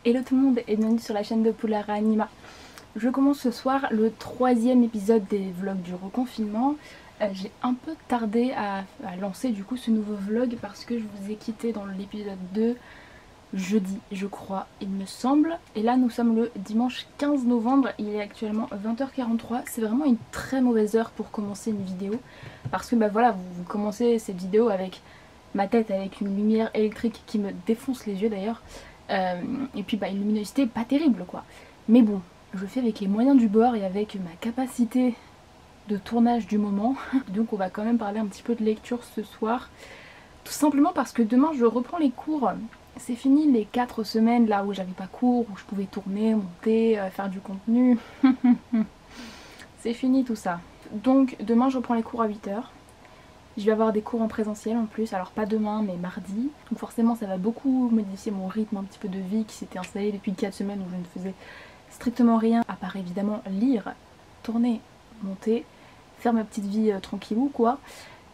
Hello tout le monde et bienvenue sur la chaîne de Polara Anima. Je commence ce soir le 3e épisode des vlogs du reconfinement. J'ai un peu tardé à lancer du coup ce nouveau vlog parce que je vous ai quitté dans l'épisode 2 jeudi je crois il me semble. Et là nous sommes le dimanche 15 novembre, il est actuellement 20h43. C'est vraiment une très mauvaise heure pour commencer une vidéo parce que bah voilà, vous commencez cette vidéo avec ma tête avec une lumière électrique qui me défonce les yeux d'ailleurs. Et puis bah une luminosité pas terrible quoi. Mais bon, je fais avec les moyens du bord et avec ma capacité de tournage du moment. Donc on va quand même parler un petit peu de lecture ce soir. Tout simplement parce que demain je reprends les cours. C'est fini les 4 semaines là où j'avais pas cours, où je pouvais tourner, monter, faire du contenu. C'est fini tout ça. Donc demain je reprends les cours à 8h. Je vais avoir des cours en présentiel en plus, alors pas demain mais mardi. Donc forcément ça va beaucoup modifier mon rythme un petit peu de vie qui s'était installé depuis 4 semaines où je ne faisais strictement rien à part évidemment lire, tourner, monter, faire ma petite vie tranquillou quoi.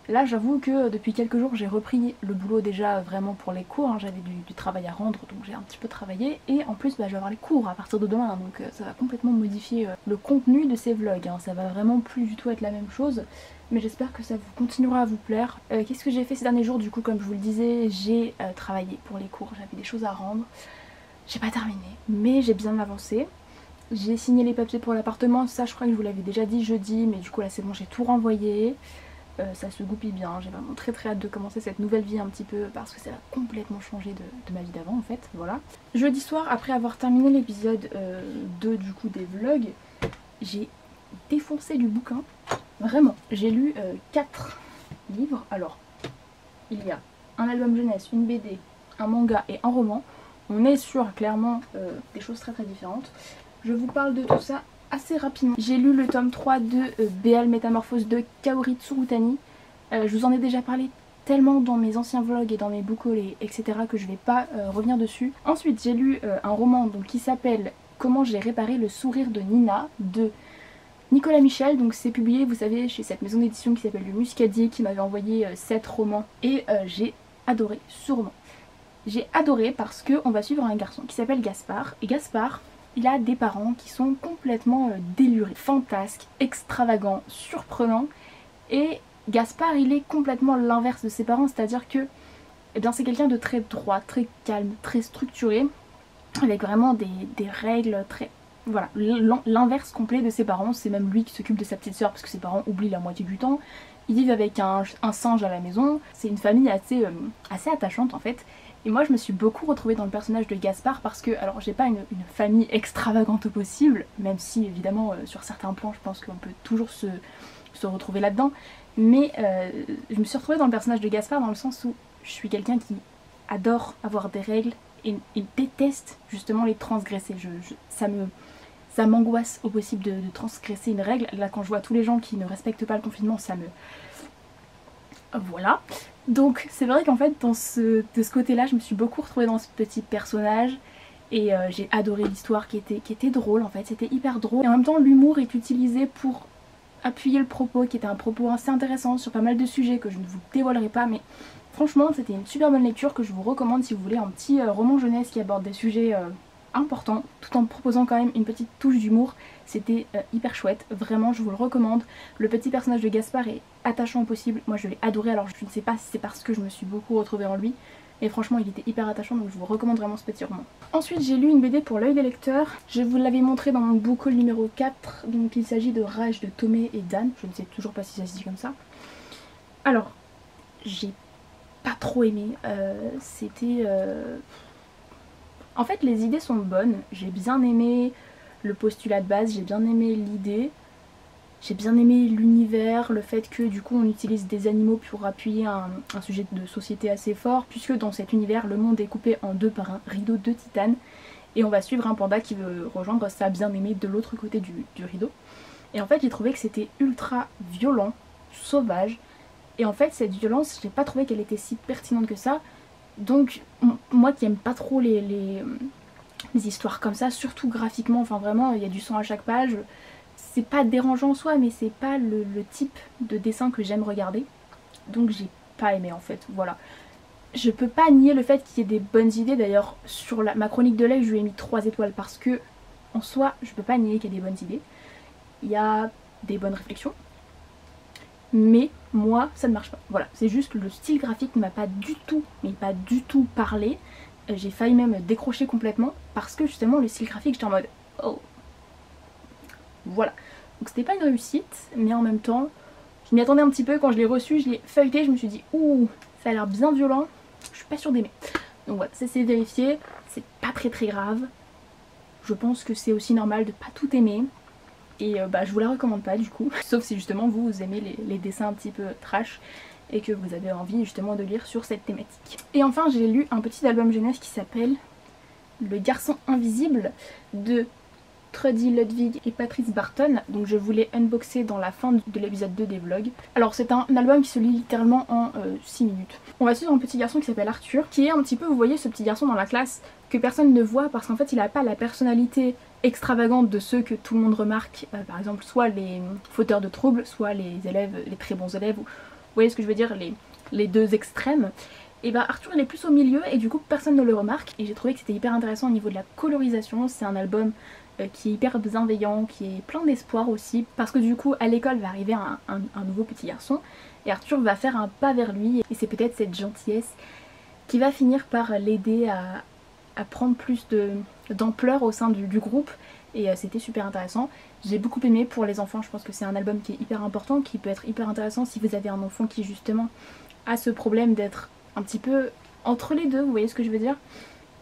Là j'avoue que depuis quelques jours j'ai repris le boulot déjà vraiment pour les cours, hein. J'avais du travail à rendre donc j'ai un petit peu travaillé et en plus bah, je vais avoir les cours à partir de demain donc ça va complètement modifier le contenu de ces vlogs, hein. Ça va vraiment plus du tout être la même chose mais j'espère que ça vous continuera à vous plaire. Qu'est-ce que j'ai fait ces derniers jours du coup? Comme je vous le disais, j'ai travaillé pour les cours, j'avais des choses à rendre. J'ai pas terminé mais j'ai bien avancé. J'ai signé les papiers pour l'appartement, ça je crois que je vous l'avais déjà dit jeudi mais du coup là c'est bon, j'ai tout renvoyé. Ça se goupille bien, j'ai vraiment très hâte de commencer cette nouvelle vie un petit peu parce que ça va complètement changer de ma vie d'avant en fait, voilà. Jeudi soir, après avoir terminé l'épisode 2 du coup des vlogs, j'ai défoncé du bouquin, vraiment. J'ai lu 4 livres, alors il y a un album jeunesse, une BD, un manga et un roman. On est sur clairement des choses très différentes. Je vous parle de tout ça assez rapidement. J'ai lu le tome 3 de Béal Métamorphose de Kaori Tsurutani. Je vous en ai déjà parlé tellement dans mes anciens vlogs et dans mes book hauls etc. que je vais pas revenir dessus. Ensuite j'ai lu un roman donc, qui s'appelle Comment j'ai réparé le sourire de Nina de Nicolas Michel. Donc c'est publié vous savez chez cette maison d'édition qui s'appelle Le Muscadier qui m'avait envoyé 7 romans et j'ai adoré ce roman. J'ai adoré parce qu'on va suivre un garçon qui s'appelle Gaspard et Gaspard il a des parents qui sont complètement délurés, fantasques, extravagants, surprenants. Et Gaspard, il est complètement l'inverse de ses parents, c'est-à-dire que eh bien, c'est quelqu'un de très droit, très calme, très structuré, avec vraiment des règles très... Voilà, l'inverse complet de ses parents. C'est même lui qui s'occupe de sa petite soeur parce que ses parents oublient la moitié du temps. Ils vivent avec un singe à la maison. C'est une famille assez attachante en fait. Et moi je me suis beaucoup retrouvée dans le personnage de Gaspard parce que, alors j'ai pas une famille extravagante au possible, même si évidemment sur certains plans je pense qu'on peut toujours se retrouver là-dedans, mais je me suis retrouvée dans le personnage de Gaspard dans le sens où je suis quelqu'un qui adore avoir des règles et déteste justement les transgresser. Ça m'angoisse au possible de transgresser une règle. Là quand je vois tous les gens qui ne respectent pas le confinement, ça me... Voilà. Donc c'est vrai qu'en fait de ce côté-là, je me suis beaucoup retrouvée dans ce petit personnage et j'ai adoré l'histoire qui était drôle en fait, c'était hyper drôle. Et en même temps l'humour est utilisé pour appuyer le propos qui était un propos assez intéressant sur pas mal de sujets que je ne vous dévoilerai pas, mais franchement c'était une super bonne lecture que je vous recommande si vous voulez un petit roman jeunesse qui aborde des sujets importants tout en proposant quand même une petite touche d'humour. C'était hyper chouette, vraiment je vous le recommande. Le petit personnage de Gaspard est attachant au possible, moi je l'ai adoré, alors je ne sais pas si c'est parce que je me suis beaucoup retrouvée en lui, et franchement il était hyper attachant donc je vous recommande vraiment ce petit roman. Ensuite j'ai lu une BD pour l'œil des lecteurs, je vous l'avais montré dans mon book haul numéro 4, donc il s'agit de Rage de Tomé et Dan, je ne sais toujours pas si ça se dit comme ça. Alors, j'ai pas trop aimé, En fait les idées sont bonnes, j'ai bien aimé le postulat de base, j'ai bien aimé l'idée. J'ai bien aimé l'univers, le fait que du coup on utilise des animaux pour appuyer un sujet de société assez fort, puisque dans cet univers le monde est coupé en deux par un rideau de titane et on va suivre un panda qui veut rejoindre sa bien-aimée de l'autre côté du rideau. Et en fait j'ai trouvé que c'était ultra violent, sauvage, et en fait cette violence j'ai pas trouvé qu'elle était si pertinente que ça, donc moi qui aime pas trop les histoires comme ça, surtout graphiquement, enfin vraiment il y a du sang à chaque page. C'est pas dérangeant en soi mais c'est pas le type de dessin que j'aime regarder. Donc j'ai pas aimé en fait, voilà. je peux pas nier le fait qu'il y ait des bonnes idées. D'ailleurs sur ma chronique de live je lui ai mis 3 étoiles parce que en soi je peux pas nier qu'il y a des bonnes idées. Il y a des bonnes réflexions. Mais moi ça ne marche pas. Voilà, c'est juste le style graphique ne m'a pas du tout, mais pas du tout parlé. J'ai failli même décrocher complètement parce que justement le style graphique j'étais en mode oh. Voilà. Donc c'était pas une réussite, mais en même temps je m'y attendais un petit peu. Quand je l'ai reçu, je l'ai feuilleté, je me suis dit ouh, ça a l'air bien violent, je suis pas sûre d'aimer. Donc voilà, ça c'est vérifié, c'est pas très grave. Je pense que c'est aussi normal de pas tout aimer. Et je vous la recommande pas du coup. Sauf si justement vous aimez les dessins un petit peu trash et que vous avez envie justement de lire sur cette thématique. Et enfin j'ai lu un petit album jeunesse qui s'appelle Le Garçon Invisible de Trudy Ludwig et Patrice Barton. Donc je voulais unboxer dans la fin de l'épisode 2 des vlogs. Alors c'est un album qui se lit littéralement en 6 minutes. On va suivre un petit garçon qui s'appelle Arthur, qui est un petit peu, vous voyez ce petit garçon dans la classe que personne ne voit parce qu'en fait il a pas la personnalité extravagante de ceux que tout le monde remarque, par exemple soit les fauteurs de troubles, soit les élèves, les très bons élèves, vous voyez ce que je veux dire, les deux extrêmes. Et Arthur il est plus au milieu et du coup personne ne le remarque et j'ai trouvé que c'était hyper intéressant au niveau de la colorisation. C'est un album qui est hyper bienveillant, qui est plein d'espoir aussi parce que du coup à l'école va arriver un nouveau petit garçon et Arthur va faire un pas vers lui et c'est peut-être cette gentillesse qui va finir par l'aider à prendre plus d'ampleur au sein du groupe et c'était super intéressant. J'ai beaucoup aimé. Pour les enfants je pense que c'est un album qui est hyper important, qui peut être hyper intéressant si vous avez un enfant qui justement a ce problème d'être un petit peu entre les deux, vous voyez ce que je veux dire.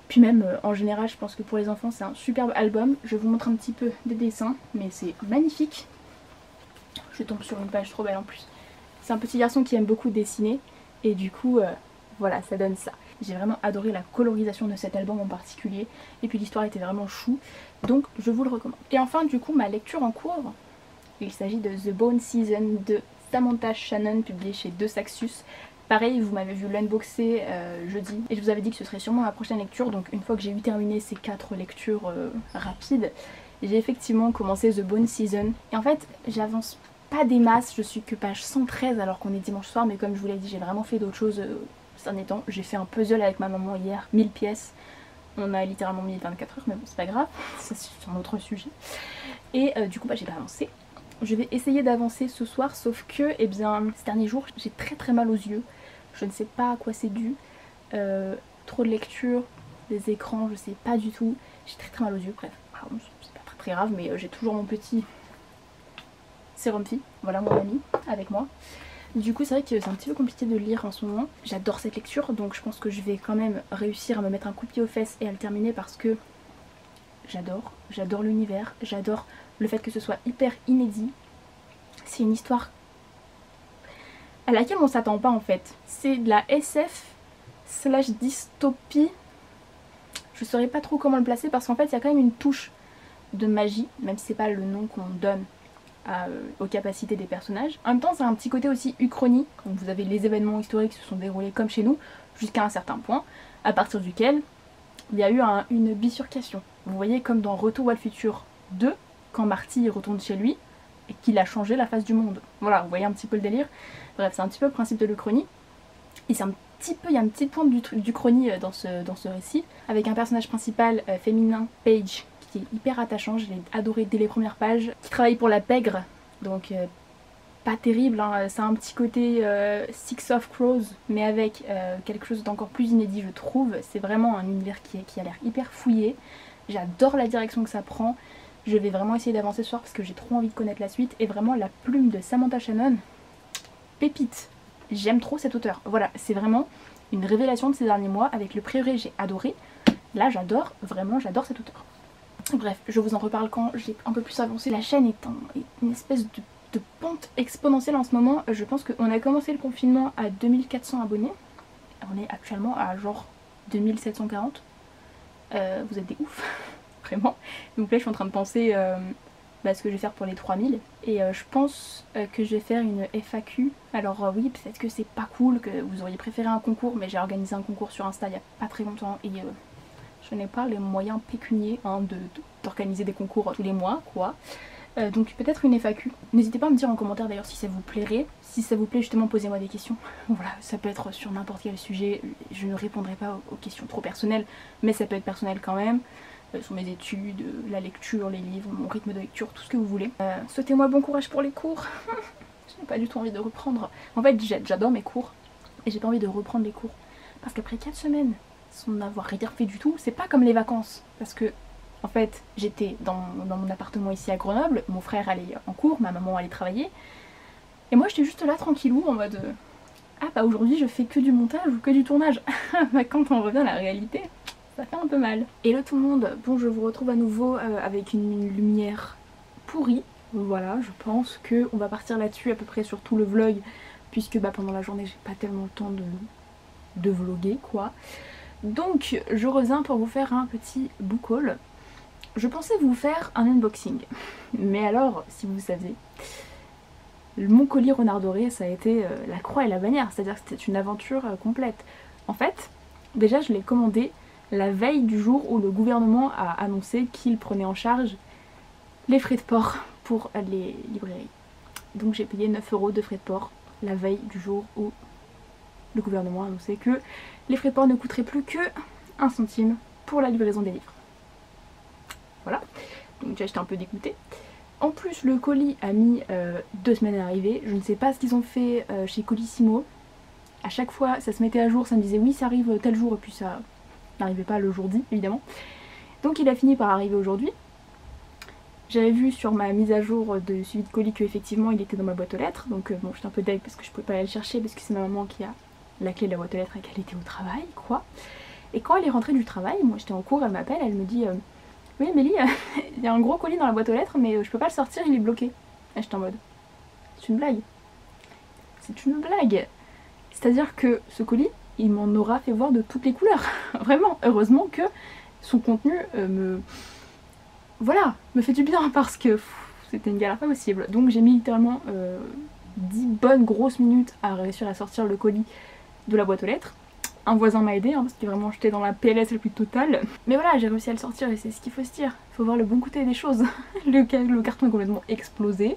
Puis même en général je pense que pour les enfants c'est un superbe album. Je vous montre un petit peu des dessins mais c'est magnifique. Je tombe sur une page trop belle en plus. C'est un petit garçon qui aime beaucoup dessiner et du coup voilà ça donne ça. J'ai vraiment adoré la colorisation de cet album en particulier et puis l'histoire était vraiment chou donc je vous le recommande. Et enfin du coup ma lecture en cours, il s'agit de The Bone Season de Samantha Shannon publié chez De Saxus. Pareil, vous m'avez vu l'unboxer jeudi et je vous avais dit que ce serait sûrement ma prochaine lecture. Donc une fois que j'ai eu terminé ces 4 lectures rapides, j'ai effectivement commencé The Bone Season. Et en fait, j'avance pas des masses, je suis que page 113 alors qu'on est dimanche soir. Mais comme je vous l'ai dit, j'ai vraiment fait d'autres choses ces derniers temps. J'ai fait un puzzle avec ma maman hier, 1000 pièces. On a littéralement mis 24 heures, mais bon c'est pas grave, ça c'est un autre sujet. Et du coup j'ai pas avancé. Je vais essayer d'avancer ce soir, sauf que ces derniers jours j'ai très mal aux yeux. Je ne sais pas à quoi c'est dû. Trop de lecture, des écrans, je sais pas du tout. J'ai très mal aux yeux, bref. C'est pas très grave, mais j'ai toujours mon petit sérum Phi, voilà mon ami, avec moi. Du coup c'est vrai que c'est un petit peu compliqué de lire en ce moment. J'adore cette lecture, donc je pense que je vais quand même réussir à me mettre un coup de pied aux fesses et à le terminer parce que j'adore l'univers, j'adore le fait que ce soit hyper inédit. C'est une histoire à laquelle on s'attend pas en fait. C'est de la SF / dystopie. Je saurais pas trop comment le placer parce qu'en fait il y a quand même une touche de magie, même si c'est pas le nom qu'on donne aux capacités des personnages. En même temps c'est un petit côté aussi uchronie, donc vous avez les événements historiques qui se sont déroulés comme chez nous jusqu'à un certain point, à partir duquel il y a eu une bifurcation. Vous voyez comme dans Retour vers le futur 2, quand Marty retourne chez lui et qu'il a changé la face du monde. Voilà, vous voyez un petit peu le délire. Bref, c'est un petit peu le principe de l'Uchronie. Et c'est il y a une petite pointe d'Uchronie dans ce récit, avec un personnage principal féminin, Paige, qui est hyper attachant, je l'ai adoré dès les premières pages, qui travaille pour la pègre, donc pas terrible, hein. C'est un petit côté Six of Crows, mais avec quelque chose d'encore plus inédit je trouve. C'est vraiment un univers qui a l'air hyper fouillé. J'adore la direction que ça prend. Je vais vraiment essayer d'avancer ce soir parce que j'ai trop envie de connaître la suite. Et vraiment la plume de Samantha Shannon, pépite. J'aime trop cet auteur. Voilà, c'est vraiment une révélation de ces derniers mois. Avec Le Prieuré, j'ai adoré. Là, vraiment j'adore cet auteur. Bref, je vous en reparle quand j'ai un peu plus avancé. La chaîne est une espèce de pente exponentielle en ce moment. Je pense qu'on a commencé le confinement à 2400 abonnés. On est actuellement à genre 2740. Vous êtes des ouf. Vraiment. Donc là je suis en train de penser ce que je vais faire pour les 3000 et je pense que je vais faire une FAQ. Alors oui, peut-être que c'est pas cool, que vous auriez préféré un concours, mais j'ai organisé un concours sur Insta il y a pas très longtemps et je n'ai pas les moyens pécuniers d'organiser des concours tous les mois quoi. Donc peut-être une FAQ. N'hésitez pas à me dire en commentaire d'ailleurs si ça vous plairait. Si ça vous plaît justement, posez-moi des questions. Voilà, ça peut être sur n'importe quel sujet. Je ne répondrai pas aux questions trop personnelles, mais ça peut être personnel quand même. Sur mes études, la lecture, les livres, mon rythme de lecture, tout ce que vous voulez. Souhaitez-moi bon courage pour les cours. Je n'ai pas du tout envie de reprendre. En fait, j'adore mes cours et j'ai pas envie de reprendre les cours. Parce qu'après 4 semaines, sans n'avoir rien fait du tout, c'est pas comme les vacances. Parce que en fait, j'étais dans mon appartement ici à Grenoble, mon frère allait en cours, ma maman allait travailler. Et moi j'étais juste là tranquillou en mode ah bah aujourd'hui je fais que du montage ou que du tournage. Bah quand on revient à la réalité, ça fait un peu mal. Hello tout le monde, bon je vous retrouve à nouveau avec une lumière pourrie. Voilà, je pense qu'on va partir là-dessus à peu près sur tout le vlog, puisque bah pendant la journée j'ai pas tellement le temps de vlogger quoi. Donc je reviens pour vous faire un petit book haul. Je pensais vous faire un unboxing, mais alors, si vous saviez, mon colis Renard Doré, ça a été la croix et la bannière, c'est-à-dire que c'était une aventure complète. En fait, déjà je l'ai commandé la veille du jour où le gouvernement a annoncé qu'il prenait en charge les frais de port pour les librairies. Donc j'ai payé 9 € de frais de port la veille du jour où le gouvernement a annoncé que les frais de port ne coûteraient plus que 1 centime pour la livraison des livres. Voilà, donc déjà j'étais un peu dégoûtée. En plus le colis a mis 2 semaines à arriver. Je ne sais pas ce qu'ils ont fait chez Colissimo. À chaque fois ça se mettait à jour, ça me disait oui ça arrive tel jour et puis ça n'arrivait pas le jour dit évidemment. Donc il a fini par arriver aujourd'hui. J'avais vu sur ma mise à jour de suivi de colis qu'effectivement il était dans ma boîte aux lettres. Donc bon j'étais un peu deg parce que je pouvais pas aller le chercher parce que c'est ma maman qui a la clé de la boîte aux lettres et qu'elle était au travail quoi. Et quand elle est rentrée du travail, moi j'étais en cours, elle m'appelle, elle me dit oui Mélie, il y a un gros colis dans la boîte aux lettres mais je peux pas le sortir, il est bloqué. Et j'étais en mode, c'est une blague. C'est une blague. C'est-à-dire que ce colis, il m'en aura fait voir de toutes les couleurs. Vraiment, heureusement que son contenu voilà, me fait du bien parce que c'était une galère pas possible. Donc j'ai mis littéralement 10 bonnes grosses minutes à réussir à sortir le colis de la boîte aux lettres. Un voisin m'a aidé parce que vraiment j'étais dans la PLS la plus totale. Mais voilà, j'ai réussi à le sortir et c'est ce qu'il faut se dire. Il faut voir le bon côté des choses. Le carton est complètement explosé.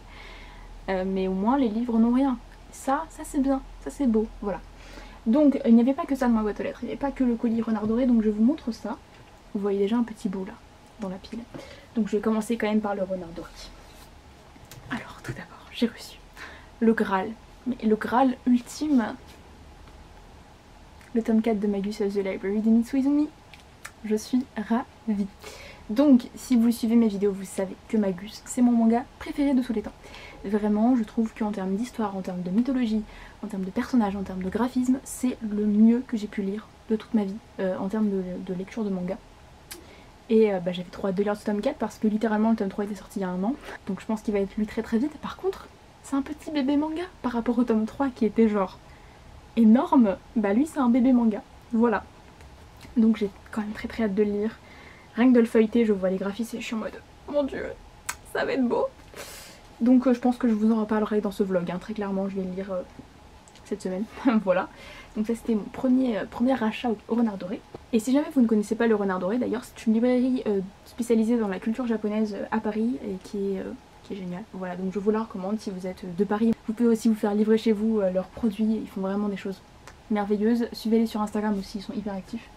Mais au moins les livres n'ont rien. Ça c'est bien, ça c'est beau, voilà. Donc il n'y avait pas que ça dans ma boîte aux lettres, il n'y avait pas que le colis Renard Doré, donc je vous montre ça. Vous voyez déjà un petit bout là, dans la pile. Donc je vais commencer quand même par le Renard Doré. Alors tout d'abord, j'ai reçu le Graal. Mais le Graal ultime, le tome 4 de Magus of the Library de Mitsui. Je suis ravie. Donc si vous suivez mes vidéos, vous savez que Magus, c'est mon manga préféré de tous les temps. Vraiment, je trouve qu'en termes d'histoire, en termes de mythologie, en termes de personnages, en termes de graphisme, c'est le mieux que j'ai pu lire de toute ma vie en termes de lecture de manga. Et j'avais trop hâte de lire ce tome 4 parce que littéralement le tome 3 était sorti il y a un an. Donc je pense qu'il va être lu très très vite. Par contre, c'est un petit bébé manga par rapport au tome 3 qui était genre énorme. Bah lui c'est un bébé manga. Voilà. Donc j'ai quand même très très hâte de le lire. Rien que de le feuilleter, je vois les graphismes et je suis en mode mon dieu, ça va être beau. Donc je pense que je vous en reparlerai dans ce vlog, hein. Très clairement je vais le lire cette semaine, voilà. Donc ça c'était mon premier achat au Renard Doré. Et si jamais vous ne connaissez pas le Renard Doré, d'ailleurs c'est une librairie spécialisée dans la culture japonaise à Paris et qui est géniale. Voilà, donc je vous la recommande si vous êtes de Paris. Vous pouvez aussi vous faire livrer chez vous leurs produits, ils font vraiment des choses merveilleuses. Suivez-les sur Instagram aussi, ils sont hyper actifs.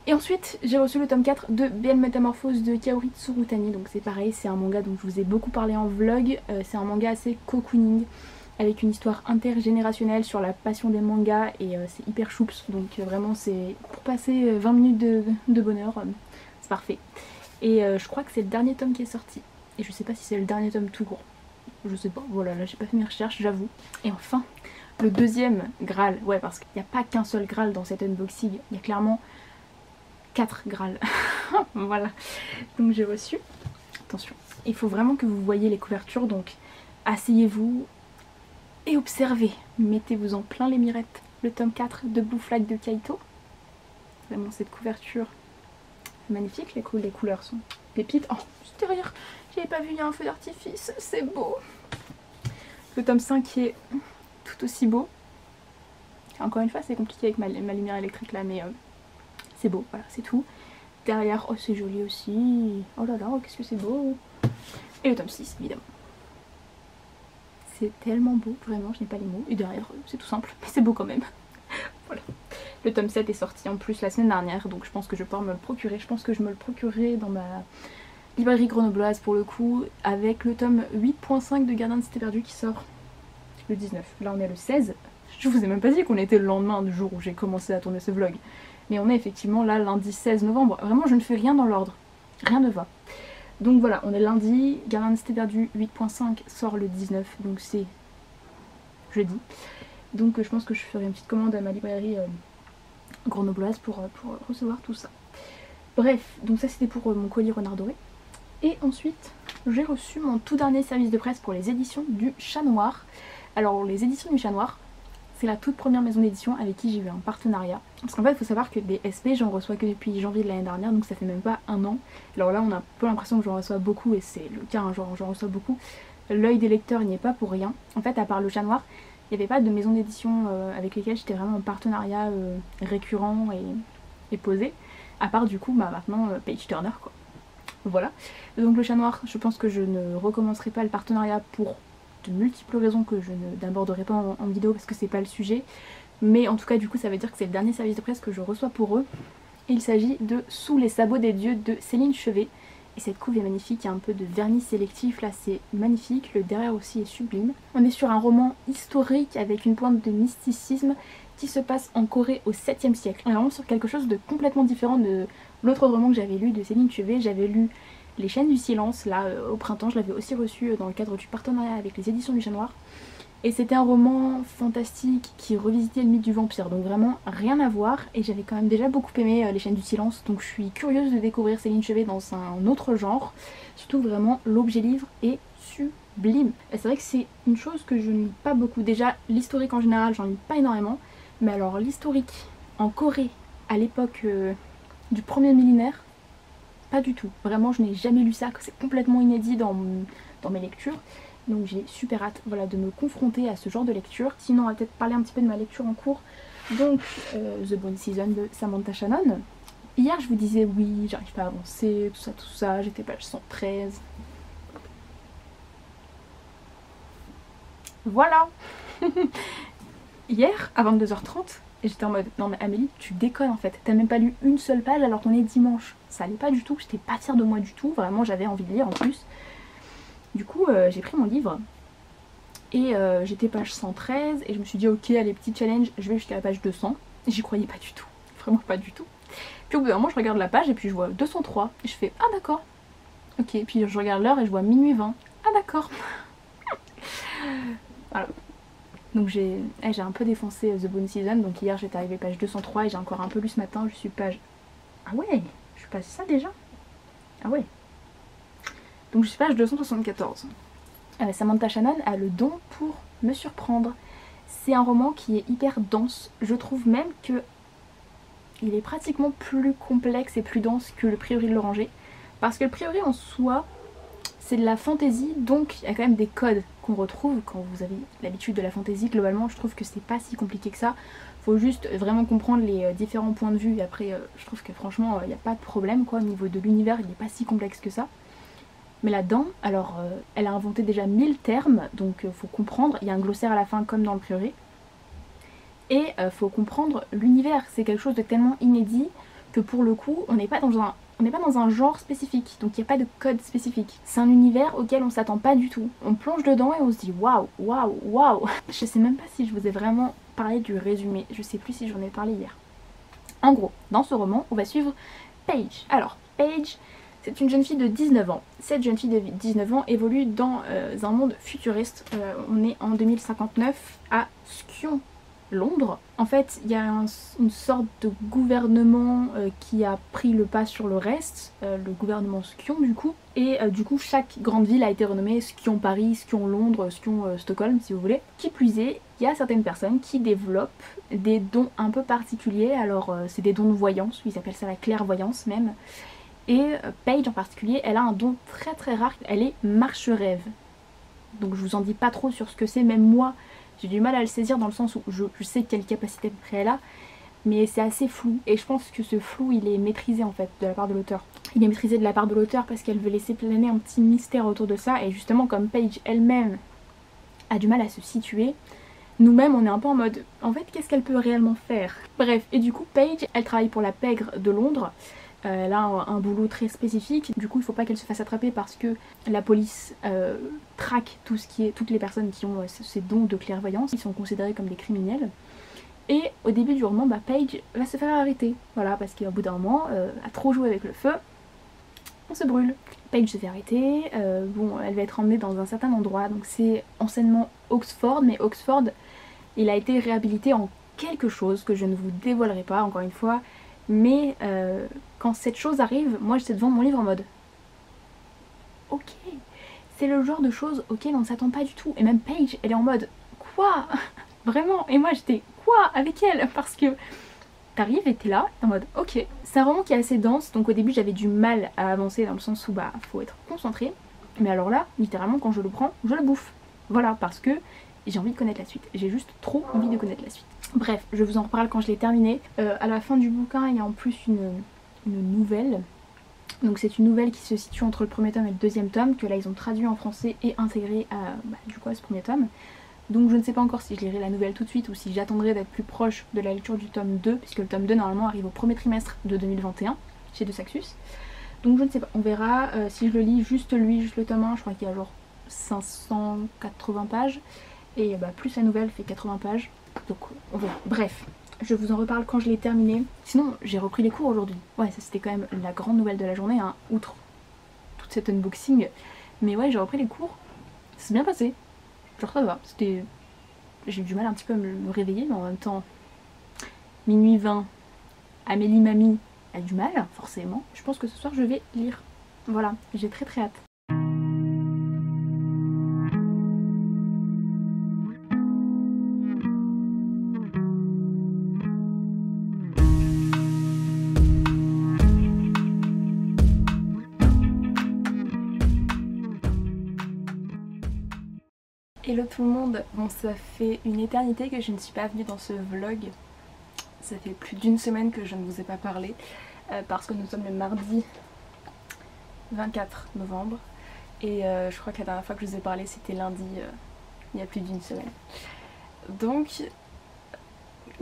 Et ensuite j'ai reçu le tome 4 de Belle Métamorphose de Kaori Tsurutani. Donc c'est pareil, c'est un manga dont je vous ai beaucoup parlé en vlog. C'est un manga assez cocooning avec une histoire intergénérationnelle sur la passion des mangas et c'est hyper choups. Donc vraiment c'est pour passer 20 minutes de bonheur, c'est parfait. Et je crois que c'est le dernier tome qui est sorti. Et je sais pas si c'est le dernier tome tout court. Je sais pas, voilà, là j'ai pas fait mes recherches, j'avoue. Et enfin, le deuxième Graal, ouais parce qu'il n'y a pas qu'un seul Graal dans cet unboxing, il y a clairement 4 Graal. Voilà, donc j'ai reçu. Attention, il faut vraiment que vous voyez les couvertures, donc asseyez-vous et observez. Mettez-vous en plein les mirettes. Le tome 4 de Blue Flag de Kaito. Vraiment cette couverture magnifique, les couleurs sont pépites. Oh, juste derrière, j'avais pas vu, il y a un feu d'artifice, c'est beau. Le tome 5 qui est tout aussi beau. Encore une fois c'est compliqué avec ma lumière électrique là, mais c'est beau, voilà, c'est tout. Derrière, oh c'est joli aussi. Oh là là, qu'est-ce que c'est beau. Et le tome 6 évidemment. C'est tellement beau, vraiment, je n'ai pas les mots. Et derrière, c'est tout simple, mais c'est beau quand même. Voilà. Le tome 7 est sorti en plus la semaine dernière, donc je pense que je vais pouvoir me le procurer. Je pense que je me le procurerai dans ma librairie grenobloise pour le coup, avec le tome 8.5 de Gardien de Cité Perdue qui sort le 19. Là on est le 16. Je vous ai même pas dit qu'on était le lendemain du jour où j'ai commencé à tourner ce vlog. Mais on est effectivement là lundi 16 novembre. Vraiment je ne fais rien dans l'ordre. Rien ne va. Donc voilà, on est lundi, Gardien de Cité Perdue 8.5 sort le 19, donc c'est jeudi. Donc je pense que je ferai une petite commande à ma librairie grenobloise pour recevoir tout ça. Bref, donc ça c'était pour mon colis Renard Doré. Et ensuite, j'ai reçu mon tout dernier service de presse pour les éditions du Chat Noir. Alors les éditions du Chat Noir, c'est la toute première maison d'édition avec qui j'ai eu un partenariat. Parce qu'en fait, il faut savoir que des SP, j'en reçois que depuis janvier de l'année dernière, donc ça fait même pas un an. Alors là, on a un peu l'impression que j'en reçois beaucoup, et c'est le cas, hein, j'en reçois beaucoup. L'œil des lecteurs n'y est pas pour rien. En fait, à part le Chat Noir, il n'y avait pas de maison d'édition avec lesquelles j'étais vraiment en partenariat récurrent et posé. À part du coup, bah, maintenant, Page Turner, quoi. Voilà. Donc le Chat Noir, je pense que je ne recommencerai pas le partenariat pour de multiples raisons que je n'aborderai pas en vidéo parce que c'est pas le sujet. Mais en tout cas du coup ça veut dire que c'est le dernier service de presse que je reçois pour eux. Et il s'agit de Sous les sabots des dieux de Céline Chevet. Et cette couve est magnifique, il y a un peu de vernis sélectif là, c'est magnifique. Le derrière aussi est sublime. On est sur un roman historique avec une pointe de mysticisme qui se passe en Corée au 7e siècle. On est vraiment sur quelque chose de complètement différent de l'autre roman que j'avais lu de Céline Chevet. J'avais lu Les Chaînes du Silence, là au printemps, je l'avais aussi reçu dans le cadre du partenariat avec les éditions du Chat Noir. Et c'était un roman fantastique qui revisitait le mythe du vampire, donc vraiment rien à voir. Et j'avais quand même déjà beaucoup aimé Les Chaînes du Silence, donc je suis curieuse de découvrir Céline Chevet dans un autre genre. Surtout vraiment, l'objet livre est sublime. Et c'est vrai que c'est une chose que je ne lis pas beaucoup. Déjà, l'historique en général, j'en lis pas énormément. Mais alors l'historique en Corée, à l'époque du premier millénaire, pas du tout. Vraiment, je n'ai jamais lu ça, que c'est complètement inédit dans mes lectures. Donc j'ai super hâte, voilà, de me confronter à ce genre de lecture. Sinon, on va peut-être parler un petit peu de ma lecture en cours. Donc, The Bone Season de Samantha Shannon. Hier, je vous disais oui, j'arrive pas à avancer, tout ça, j'étais page 113. Voilà. Hier, à 22h30, j'étais en mode non mais Amélie, tu déconnes en fait, t'as même pas lu une seule page alors qu'on est dimanche. Ça allait pas du tout, j'étais pas fière de moi du tout, vraiment j'avais envie de lire en plus. Du coup j'ai pris mon livre et j'étais page 113 et je me suis dit ok allez petit challenge, je vais jusqu'à la page 200. J'y croyais pas du tout, vraiment pas du tout. Puis au bout d'un moment je regarde la page et puis je vois 203 et je fais ah d'accord. Ok, puis je regarde l'heure et je vois minuit 20. Ah d'accord. Voilà. Donc j'ai un peu défoncé The Bone Season, donc hier j'étais arrivée page 203 et j'ai encore un peu lu ce matin, je suis page... Ah ouais, je suis page ça déjà. Ah ouais. Donc je suis page 274. Samantha Shannon a le don pour me surprendre. C'est un roman qui est hyper dense, je trouve même que il est pratiquement plus complexe et plus dense que le Prieuré de l'Oranger. Parce que le Prieuré en soi, c'est de la fantaisie, donc il y a quand même des codes qu'on retrouve quand vous avez l'habitude de la fantaisie. Globalement, je trouve que c'est pas si compliqué que ça. Faut juste vraiment comprendre les différents points de vue. Et après, je trouve que franchement, il n'y a pas de problème quoi. Au niveau de l'univers, il n'est pas si complexe que ça. Mais là-dedans, alors, elle a inventé déjà 1000 termes, donc faut comprendre. Il y a un glossaire à la fin, comme dans le Prieuré. Et faut comprendre l'univers. C'est quelque chose de tellement inédit que pour le coup, on n'est pas dans un genre spécifique, donc il n'y a pas de code spécifique. C'est un univers auquel on s'attend pas du tout. On plonge dedans et on se dit waouh, waouh, waouh. Je sais même pas si je vous ai vraiment parlé du résumé, je sais plus si j'en ai parlé hier. En gros, dans ce roman, on va suivre Paige. Alors, Paige, c'est une jeune fille de 19 ans. Cette jeune fille de 19 ans évolue dans un monde futuriste. On est en 2059 à Skion, Londres. En fait, il y a une sorte de gouvernement qui a pris le pas sur le reste, le gouvernement Skion du coup. Et du coup, chaque grande ville a été renommée Skion Paris, Skion Londres, Skion Stockholm si vous voulez. Qui plus est, il y a certaines personnes qui développent des dons un peu particuliers. Alors c'est des dons de voyance, ils appellent ça la clairvoyance même. Et Paige en particulier, elle a un don très très rare, elle est marche-rêve. Donc je vous en dis pas trop sur ce que c'est, même moi j'ai du mal à le saisir dans le sens où je sais quelle capacité à peu près elle a, mais c'est assez flou et je pense que ce flou il est maîtrisé en fait de la part de l'auteur. Il est maîtrisé de la part de l'auteur parce qu'elle veut laisser planer un petit mystère autour de ça et justement comme Paige elle-même a du mal à se situer, nous-mêmes on est un peu en mode en fait qu'est-ce qu'elle peut réellement faire. Bref, et du coup Paige elle travaille pour la pègre de Londres. Elle a un boulot très spécifique, du coup il faut pas qu'elle se fasse attraper parce que la police traque toutes les personnes qui ont ces dons de clairvoyance, ils sont considérés comme des criminels. Et au début du roman, Paige va se faire arrêter, voilà, parce qu'au bout d'un moment, à trop jouer avec le feu, on se brûle. Paige se fait arrêter, bon, elle va être emmenée dans un certain endroit, donc c'est anciennement Oxford, mais Oxford, il a été réhabilité en quelque chose que je ne vous dévoilerai pas, encore une fois, mais quand cette chose arrive, moi j'étais devant mon livre en mode ok, c'est le genre de choses auxquelles on ne s'attend pas du tout, et même Paige, elle est en mode quoi vraiment, et moi j'étais quoi avec elle, parce que t'arrives et t'es là, t'es en mode ok. C'est un roman qui est assez dense, donc au début j'avais du mal à avancer dans le sens où faut être concentré, mais alors là, littéralement quand je le prends, je le bouffe. Voilà, parce que j'ai envie de connaître la suite, j'ai juste trop envie de connaître la suite. Bref, je vous en reparle quand je l'ai terminé. À la fin du bouquin, il y a en plus une nouvelle. Donc c'est une nouvelle qui se situe entre le premier tome et le deuxième tome, que là ils ont traduit en français et intégré à ce premier tome. Donc je ne sais pas encore si je lirai la nouvelle tout de suite ou si j'attendrai d'être plus proche de la lecture du tome 2, puisque le tome 2 normalement arrive au premier trimestre de 2021 chez De Saxus. Donc je ne sais pas, on verra. Si je le lis juste le tome 1, je crois qu'il y a genre 580 pages, et plus la nouvelle fait 80 pages, donc on verra. Bref, je vous en reparle quand je l'ai terminé. Sinon j'ai repris les cours aujourd'hui. Ouais, ça c'était quand même la grande nouvelle de la journée, hein, outre toute cette unboxing. Mais ouais, j'ai repris les cours, c'est bien passé. Genre ça va, j'ai eu du mal un petit peu à me réveiller, mais en même temps, minuit 20, Amélie Mamie a du mal, forcément. Je pense que ce soir je vais lire. Voilà, j'ai très très hâte. Hello tout le monde, bon ça fait une éternité que je ne suis pas venue dans ce vlog. Ça fait plus d'une semaine que je ne vous ai pas parlé parce que nous sommes le mardi 24 novembre et je crois que la dernière fois que je vous ai parlé c'était lundi il y a plus d'une semaine. Donc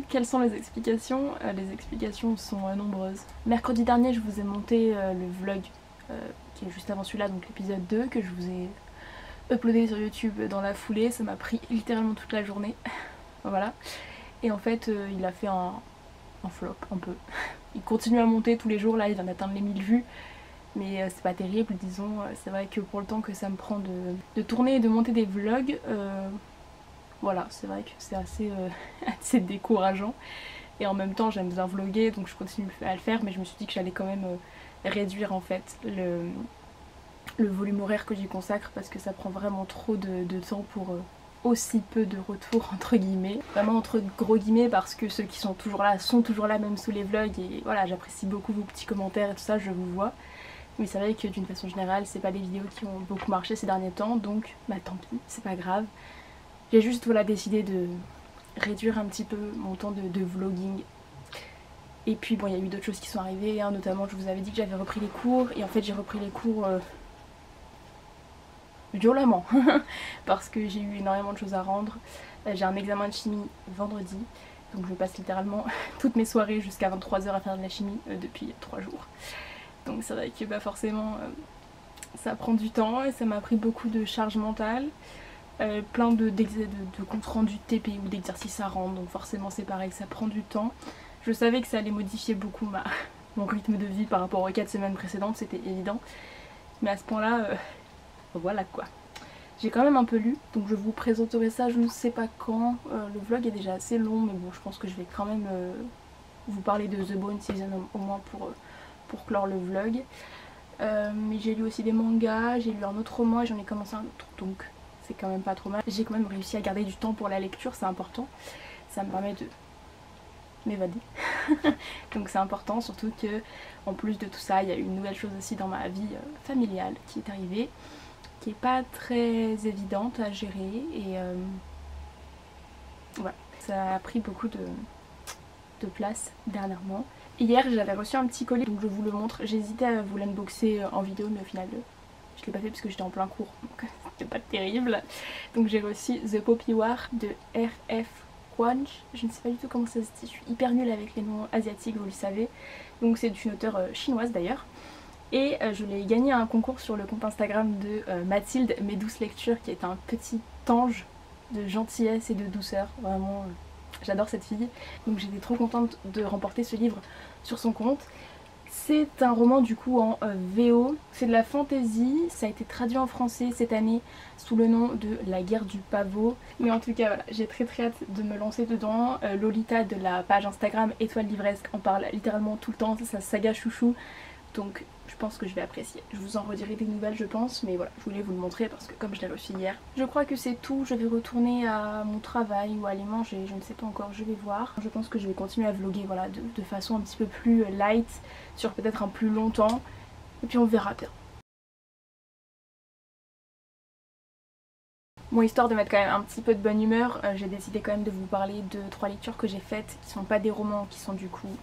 quelles sont les explications? Les explications sont nombreuses. Mercredi dernier je vous ai monté le vlog qui est juste avant celui-là, donc l'épisode 2 que je vous ai uploadé sur YouTube dans la foulée. Ça m'a pris littéralement toute la journée. Voilà. Et en fait il a fait un flop un peu. Il continue à monter tous les jours, là il vient d'atteindre les 1000 vues. Mais c'est pas terrible, disons. C'est vrai que pour le temps que ça me prend de tourner et de monter des vlogs, voilà, c'est vrai que c'est assez décourageant. Et en même temps j'aime bien vlogger, donc je continue à le faire, mais je me suis dit que j'allais quand même réduire en fait le volume horaire que j'y consacre, parce que ça prend vraiment trop de temps pour aussi peu de retours entre guillemets. Vraiment entre gros guillemets, parce que ceux qui sont toujours là même sous les vlogs, et voilà, j'apprécie beaucoup vos petits commentaires et tout ça, je vous vois. Mais c'est vrai que d'une façon générale c'est pas les vidéos qui ont beaucoup marché ces derniers temps, donc tant pis, c'est pas grave. J'ai juste voilà décidé de réduire un petit peu mon temps de vlogging. Et puis bon, il y a eu d'autres choses qui sont arrivées, hein, notamment je vous avais dit que j'avais repris les cours, et en fait j'ai repris les cours violemment parce que j'ai eu énormément de choses à rendre. J'ai un examen de chimie vendredi, donc je passe littéralement toutes mes soirées jusqu'à 23 h à faire de la chimie depuis 3 jours. Donc c'est vrai que forcément ça prend du temps et ça m'a pris beaucoup de charge mentale, plein de comptes rendus de TP ou d'exercices à rendre, donc forcément c'est pareil, ça prend du temps. Je savais que ça allait modifier beaucoup mon rythme de vie par rapport aux 4 semaines précédentes, c'était évident, mais à ce point là voilà quoi. J'ai quand même un peu lu, donc je vous présenterai ça je ne sais pas quand. Le vlog est déjà assez long, mais bon je pense que je vais quand même vous parler de The Bone Season au moins pour clore le vlog. Mais j'ai lu aussi des mangas, j'ai lu un autre roman et j'en ai commencé un autre, donc c'est quand même pas trop mal. J'ai quand même réussi à garder du temps pour la lecture, c'est important. Ça me permet de m'évader. Donc c'est important, surtout que en plus de tout ça, il y a une nouvelle chose aussi dans ma vie familiale qui est arrivée, qui est pas très évidente à gérer, et voilà, ça a pris beaucoup de place dernièrement. Hier j'avais reçu un petit colis donc je vous le montre. J'hésitais à vous l'unboxer en vidéo mais au final je l'ai pas fait parce que j'étais en plein cours donc c'était pas terrible. Donc j'ai reçu The Poppy War de R.F. Kuang. Je ne sais pas du tout comment ça se dit, je suis hyper nulle avec les noms asiatiques, vous le savez. Donc c'est une auteure chinoise d'ailleurs. Et je l'ai gagné à un concours sur le compte Instagram de Mathilde, Mes douces lectures, qui est un petit ange de gentillesse et de douceur. Vraiment, j'adore cette fille. Donc j'étais trop contente de remporter ce livre sur son compte. C'est un roman du coup en VO, c'est de la fantasy, ça a été traduit en français cette année sous le nom de La guerre du pavot. Mais en tout cas voilà, j'ai très hâte de me lancer dedans. Lolita de la page Instagram Étoile Livresque en parle littéralement tout le temps, c'est sa saga chouchou. Donc je pense que je vais apprécier. Je vous en redirai des nouvelles je pense, mais voilà, je voulais vous le montrer parce que comme je l'ai reçu hier. Je crois que c'est tout, je vais retourner à mon travail ou aller manger, je ne sais pas encore, je vais voir. Je pense que je vais continuer à vlogger voilà, de façon un petit peu plus light, sur peut-être un plus long temps, et puis on verra bien. Bon, histoire de mettre quand même un petit peu de bonne humeur, j'ai décidé quand même de vous parler de 3 lectures que j'ai faites, qui sont pas des romans, qui sont du coup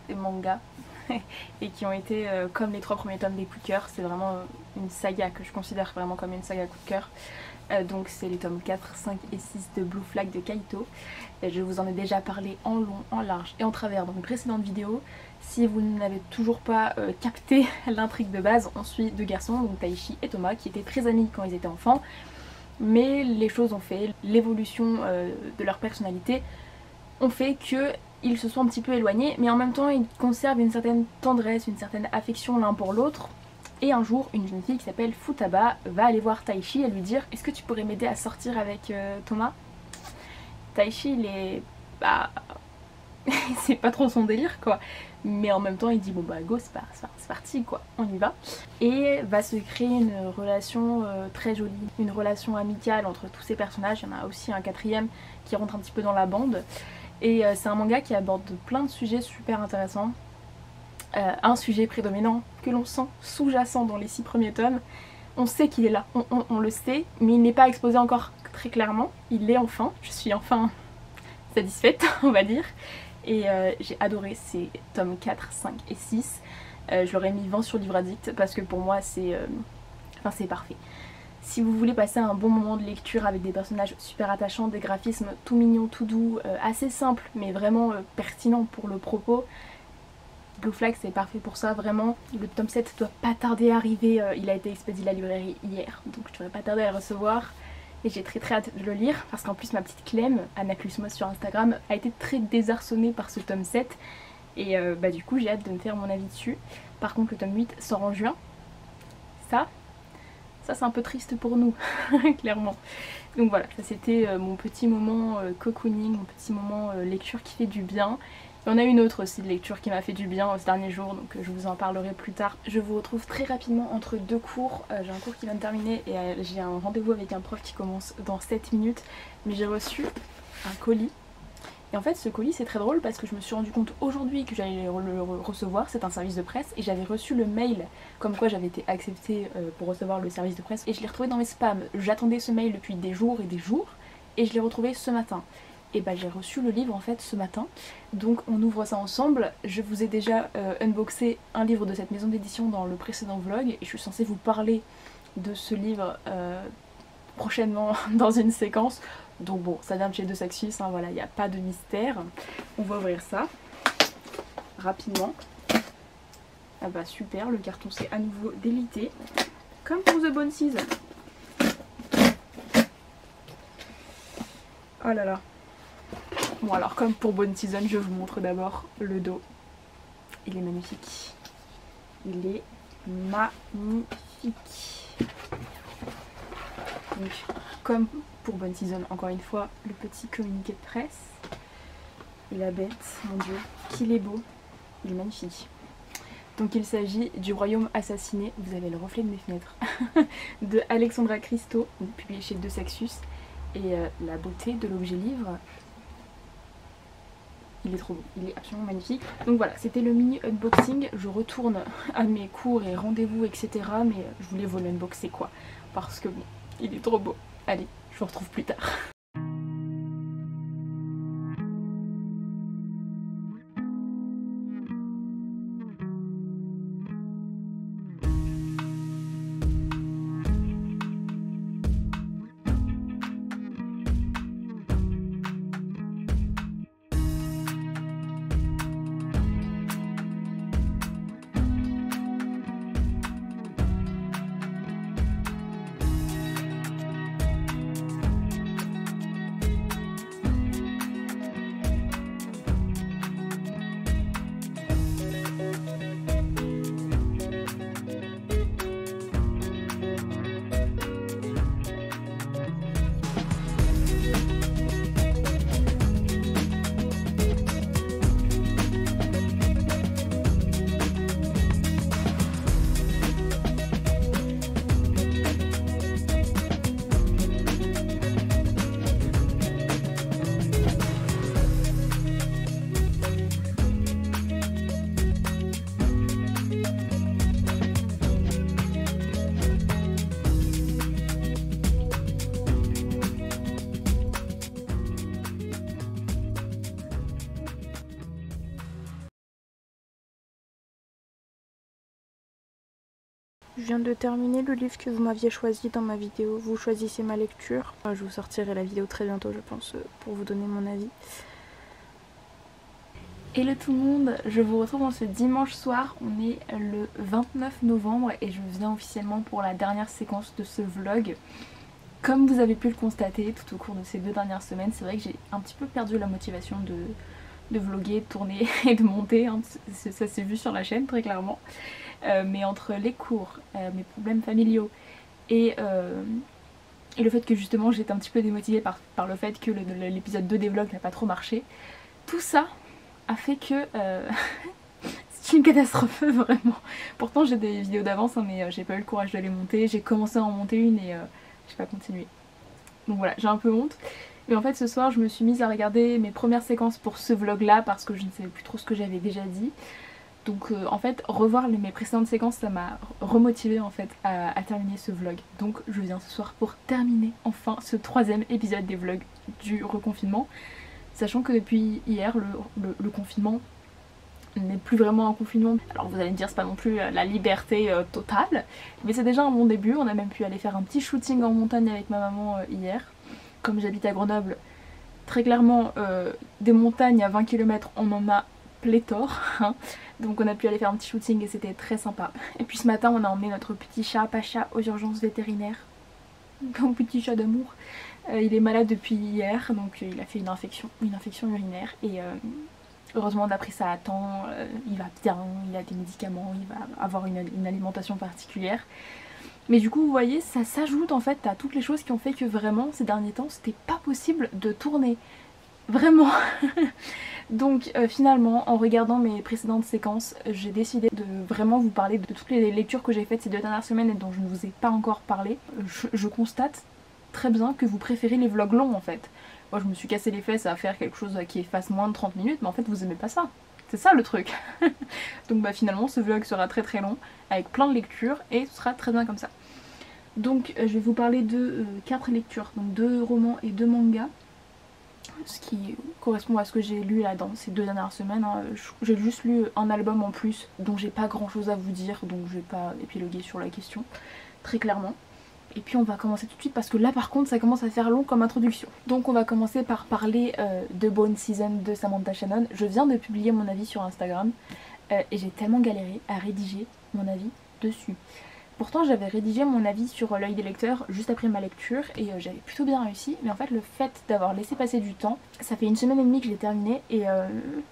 des mangas. Et qui ont été comme les 3 premiers tomes des coups de cœur. C'est vraiment une saga que je considère vraiment comme une saga coup de cœur. Donc c'est les tomes 4, 5 et 6 de Blue Flag de Kaito. Et je vous en ai déjà parlé en long, en large et en travers dans mes précédentes vidéos. Si vous n'avez toujours pas capté l'intrigue de base, on suit 2 garçons, donc Taichi et Thomas, qui étaient très amis quand ils étaient enfants. Mais les choses ont fait, l'évolution de leur personnalité ont fait que ils se sont un petit peu éloignés, mais en même temps ils conservent une certaine tendresse, une certaine affection l'un pour l'autre. Et un jour, une jeune fille qui s'appelle Futaba va aller voir Taichi et lui dire « Est-ce que tu pourrais m'aider à sortir avec Thomas ?» Taichi, il est... bah... c'est pas trop son délire quoi. Mais en même temps il dit bon bah go, c'est parti quoi, on y va. Et va se créer une relation très jolie, une relation amicale entre tous ces personnages. Il y en a aussi un 4e qui rentre un petit peu dans la bande. Et c'est un manga qui aborde plein de sujets super intéressants. Un sujet prédominant que l'on sent sous-jacent dans les 6 premiers tomes. On sait qu'il est là, on le sait, mais il n'est pas exposé encore très clairement. Il l'est enfin, je suis enfin satisfaite on va dire. Et j'ai adoré ces tomes 4, 5 et 6. Je leur ai mis 20 sur Livre Addict parce que pour moi c'est parfait. Si vous voulez passer un bon moment de lecture avec des personnages super attachants, des graphismes tout mignons, tout doux, assez simples mais vraiment pertinents pour le propos, Blue Flag c'est parfait pour ça, vraiment. Le tome 7 doit pas tarder à arriver, il a été expédié de la librairie hier, donc je devrais pas tarder à le recevoir. Et j'ai très hâte de le lire parce qu'en plus ma petite Clem, Anaclusmos sur Instagram, a été très désarçonnée par ce tome 7. Et bah du coup j'ai hâte de me faire mon avis dessus. Par contre le tome 8 sort en juin. Ça c'est un peu triste pour nous, clairement. Donc voilà, ça c'était mon petit moment cocooning, mon petit moment lecture qui fait du bien. Il y en a une autre aussi de lecture qui m'a fait du bien ce dernier jour, donc je vous en parlerai plus tard. Je vous retrouve très rapidement entre 2 cours. J'ai un cours qui vient de terminer et j'ai un rendez-vous avec un prof qui commence dans 7 minutes. Mais j'ai reçu un colis. Et en fait ce colis c'est très drôle parce que je me suis rendu compte aujourd'hui que j'allais le recevoir, c'est un service de presse, et j'avais reçu le mail comme quoi j'avais été acceptée pour recevoir le service de presse, et je l'ai retrouvé dans mes spams. J'attendais ce mail depuis des jours et je l'ai retrouvé ce matin. Et bah j'ai reçu le livre en fait ce matin, donc on ouvre ça ensemble. Je vous ai déjà unboxé un livre de cette maison d'édition dans le précédent vlog et je suis censée vous parler de ce livre prochainement dans une séquence. Donc bon, ça vient de chez De Saxus, hein, voilà, il n'y a pas de mystère. On va ouvrir ça rapidement. Ah bah super, le carton c'est à nouveau délité, comme pour The Bone Season. Oh là là. Bon alors comme pour Bone Season, je vous montre d'abord le dos. Il est magnifique. Il est magnifique. Donc comme pour Bone Season, encore une fois, le petit communiqué de presse. Et la bête, mon dieu, qu'il est beau. Il est magnifique. Donc il s'agit du Royaume assassiné, vous avez le reflet de mes fenêtres, de Alexandra Christo, publié chez De Saxus. Et la beauté de l'objet livre, il est trop beau, il est absolument magnifique. Donc voilà, c'était le mini unboxing. Je retourne à mes cours et rendez-vous etc. Mais je voulais vous l'unboxer quoi, parce que bon, il est trop beau. Allez, je vous retrouve plus tard. Je viens de terminer le livre que vous m'aviez choisi dans ma vidéo. Vous choisissez ma lecture. Je vous sortirai la vidéo très bientôt, je pense, pour vous donner mon avis. Hello tout le monde, je vous retrouve en ce dimanche soir. On est le 29 novembre et je viens officiellement pour la dernière séquence de ce vlog. Comme vous avez pu le constater tout au cours de ces 2 dernières semaines, c'est vrai que j'ai un petit peu perdu la motivation de vlogger, de tourner et de monter, hein. Ça s'est vu sur la chaîne très clairement. Mais entre les cours, mes problèmes familiaux et le fait que justement j'étais un petit peu démotivée par le fait que l'épisode 2 des vlogs n'a pas trop marché, tout ça a fait que c'est une catastrophe vraiment. Pourtant j'ai des vidéos d'avance hein, mais j'ai pas eu le courage de les monter, j'ai commencé à en monter une et j'ai pas continué. Donc voilà, j'ai un peu honte. Mais en fait ce soir je me suis mise à regarder mes premières séquences pour ce vlog là parce que je ne savais plus trop ce que j'avais déjà dit. Donc en fait revoir mes précédentes séquences ça m'a remotivée en fait à terminer ce vlog. Donc je viens ce soir pour terminer enfin ce 3e épisode des vlogs du reconfinement. Sachant que depuis hier le confinement n'est plus vraiment un confinement. Alors vous allez me dire c'est pas non plus la liberté totale, mais c'est déjà un bon début. On a même pu aller faire un petit shooting en montagne avec ma maman hier. Comme j'habite à Grenoble, très clairement des montagnes à 20 km on en a pléthore, hein. Donc on a pu aller faire un petit shooting et c'était très sympa. Et puis ce matin on a emmené notre petit chat Pacha aux urgences vétérinaires. Mon petit chat d'amour. Il est malade depuis hier, donc il a fait une infection urinaire et heureusement on a pris ça à temps, il va bien, il a des médicaments, il va avoir une alimentation particulière. Mais du coup vous voyez ça s'ajoute en fait à toutes les choses qui ont fait que vraiment ces derniers temps c'était pas possible de tourner. Vraiment. Donc finalement en regardant mes précédentes séquences j'ai décidé de vraiment vous parler de toutes les lectures que j'ai faites ces 2 dernières semaines et dont je ne vous ai pas encore parlé. Je constate très bien que vous préférez les vlogs longs en fait. Moi je me suis cassé les fesses à faire quelque chose qui fasse moins de 30 minutes mais en fait vous aimez pas ça. C'est ça le truc. Donc bah finalement ce vlog sera très très long avec plein de lectures et ce sera très bien comme ça. Donc je vais vous parler de 4 lectures, donc 2 romans et 2 mangas. Ce qui correspond à ce que j'ai lu là dans ces 2 dernières semaines, hein. J'ai juste lu un album en plus dont j'ai pas grand chose à vous dire donc je vais pas épiloguer sur la question très clairement. Et puis on va commencer tout de suite parce que là par contre ça commence à faire long comme introduction. Donc on va commencer par parler de Bone Season de Samantha Shannon. Je viens de publier mon avis sur Instagram et j'ai tellement galéré à rédiger mon avis dessus. Pourtant j'avais rédigé mon avis sur l'œil des lecteurs juste après ma lecture et j'avais plutôt bien réussi. Mais en fait le fait d'avoir laissé passer du temps, ça fait 1 semaine et demie que j'ai terminé et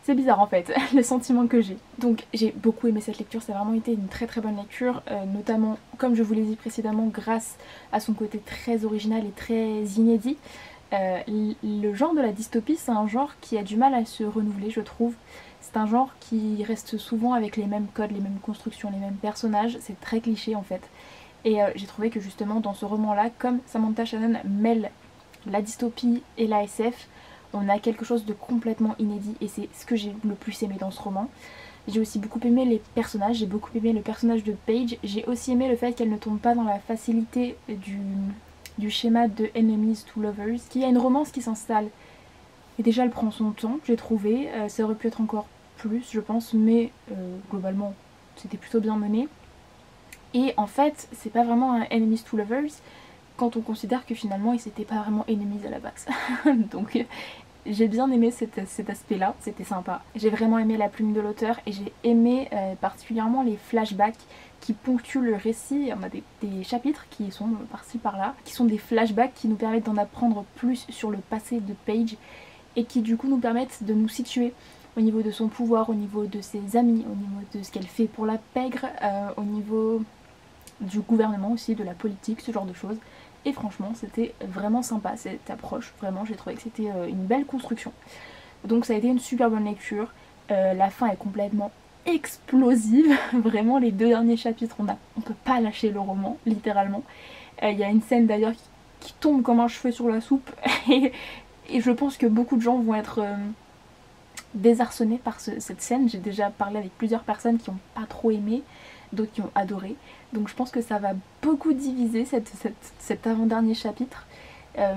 c'est bizarre en fait le sentiment que j'ai. Donc j'ai beaucoup aimé cette lecture, ça a vraiment été une très très bonne lecture, notamment comme je vous l'ai dit précédemment grâce à son côté très original et très inédit. Le genre de la dystopie c'est un genre qui a du mal à se renouveler je trouve. C'est un genre qui reste souvent avec les mêmes codes, les mêmes constructions, les mêmes personnages, c'est très cliché en fait. Et j'ai trouvé que justement dans ce roman-là, comme Samantha Shannon mêle la dystopie et la SF, on a quelque chose de complètement inédit et c'est ce que j'ai le plus aimé dans ce roman. J'ai aussi beaucoup aimé les personnages, j'ai beaucoup aimé le personnage de Paige, j'ai aussi aimé le fait qu'elle ne tombe pas dans la facilité du schéma de Enemies to Lovers, qu'il y a une romance qui s'installe. Et déjà elle prend son temps, j'ai trouvé, ça aurait pu être encore plus je pense mais globalement c'était plutôt bien mené. Et en fait c'est pas vraiment un enemies to lovers quand on considère que finalement ils s'étaient pas vraiment enemies à la base. Donc j'ai bien aimé cet aspect là, c'était sympa. J'ai vraiment aimé la plume de l'auteur et j'ai aimé particulièrement les flashbacks qui ponctuent le récit. On a des chapitres qui sont par-ci par-là, qui sont des flashbacks qui nous permettent d'en apprendre plus sur le passé de Paige et qui du coup nous permettent de nous situer au niveau de son pouvoir, au niveau de ses amis, au niveau de ce qu'elle fait pour la pègre, au niveau du gouvernement aussi, de la politique, ce genre de choses. Et franchement c'était vraiment sympa cette approche, vraiment j'ai trouvé que c'était une belle construction. Donc ça a été une super bonne lecture, la fin est complètement explosive, vraiment les 2 derniers chapitres on peut pas lâcher le roman, littéralement. Il y a une scène d'ailleurs qui tombe comme un cheveu sur la soupe et je pense que beaucoup de gens vont être désarçonnée par cette scène. J'ai déjà parlé avec plusieurs personnes qui n'ont pas trop aimé, d'autres qui ont adoré. Donc je pense que ça va beaucoup diviser cet avant-dernier chapitre.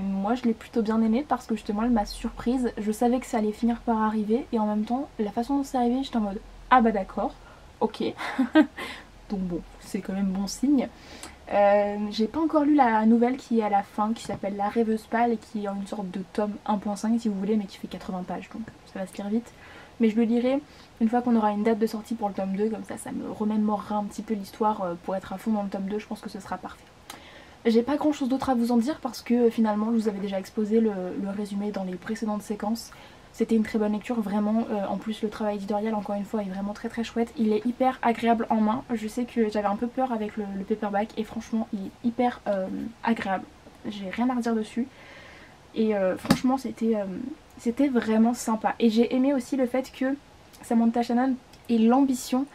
Moi je l'ai plutôt bien aimé parce que justement elle m'a surprise. Je savais que ça allait finir par arriver et en même temps la façon dont c'est arrivé j'étais en mode ah bah d'accord, ok. donc bon, c'est quand même bon signe. J'ai pas encore lu la nouvelle qui est à la fin, qui s'appelle La Rêveuse Pâle, et qui est en une sorte de tome 1.5 si vous voulez, mais qui fait 80 pages, donc ça va se lire vite. Mais je le lirai une fois qu'on aura une date de sortie pour le tome 2, comme ça me remémorera un petit peu l'histoire pour être à fond dans le tome 2, je pense que ce sera parfait. J'ai pas grand chose d'autre à vous en dire parce que finalement je vous avais déjà exposé le résumé dans les précédentes séquences. C'était une très bonne lecture, vraiment. En plus le travail éditorial encore une fois est vraiment très très chouette. Il est hyper agréable en main. Je sais que j'avais un peu peur avec le paperback et franchement il est hyper agréable. J'ai rien à redire dessus. Et franchement c'était vraiment sympa. Et j'ai aimé aussi le fait que Samantha Shannon ait l'ambition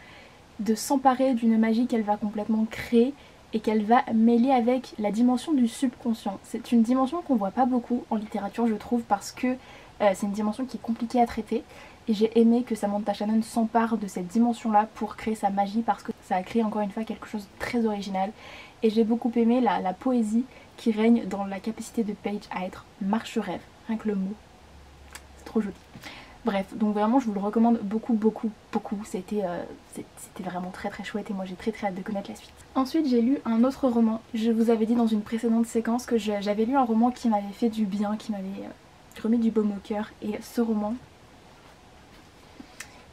de s'emparer d'une magie qu'elle va complètement créer et qu'elle va mêler avec la dimension du subconscient. C'est une dimension qu'on voit pas beaucoup en littérature je trouve parce que c'est une dimension qui est compliquée à traiter et j'ai aimé que Samantha Shannon s'empare de cette dimension là pour créer sa magie parce que ça a créé encore une fois quelque chose de très original et j'ai beaucoup aimé la poésie qui règne dans la capacité de Paige à être marche-rêve, rien que le mot, c'est trop joli. Bref, donc vraiment je vous le recommande beaucoup. C'était vraiment très très chouette et moi j'ai très hâte de connaître la suite. Ensuite j'ai lu un autre roman. Je vous avais dit dans une précédente séquence que j'avais lu un roman qui m'avait fait du bien, qui m'avait remis du baume au cœur. Et ce roman,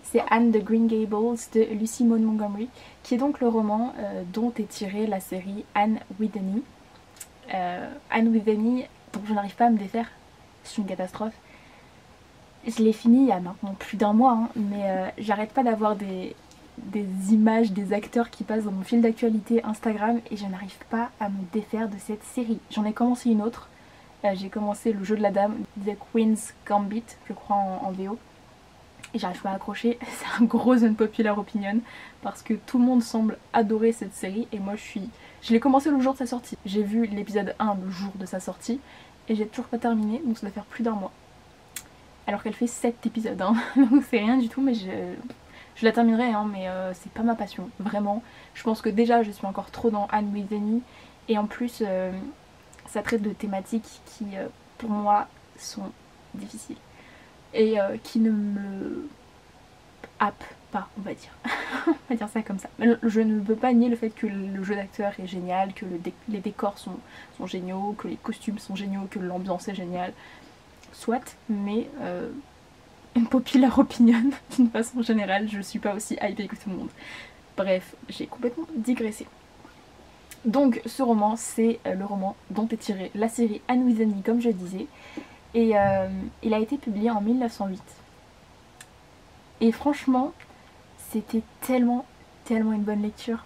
c'est Anne de Green Gables de Lucy Maud Montgomery, qui est donc le roman dont est tirée la série Anne with an E. Anne with an E, dont je n'arrive pas à me défaire, c'est une catastrophe. Je l'ai fini il y a maintenant plus d'un mois, hein, mais j'arrête pas d'avoir des images des acteurs qui passent dans mon fil d'actualité Instagram et je n'arrive pas à me défaire de cette série. J'en ai commencé une autre, j'ai commencé le jeu de la dame, The Queen's Gambit, je crois en VO, et j'arrive pas à accrocher. C'est un gros unpopular opinion parce que tout le monde semble adorer cette série et moi je l'ai commencé le jour de sa sortie. J'ai vu l'épisode 1 le jour de sa sortie et j'ai toujours pas terminé, donc ça doit faire plus d'un mois. Alors qu'elle fait 7 épisodes, hein. Donc c'est rien du tout, mais je la terminerai, hein, mais c'est pas ma passion, vraiment. Je pense que déjà je suis encore trop dans Anne with an E, et en plus ça traite de thématiques qui pour moi sont difficiles et qui ne me happent pas, on va dire. On va dire ça comme ça. Mais je ne peux pas nier le fait que le jeu d'acteur est génial, que les décors sont géniaux, que les costumes sont géniaux, que l'ambiance est géniale. Soit, mais une populaire opinion d'une façon générale, je suis pas aussi hypée que tout le monde. Bref, j'ai complètement digressé. Donc ce roman, c'est le roman dont est tirée la série Anne with an E, comme je disais, et il a été publié en 1908. Et franchement, c'était tellement une bonne lecture.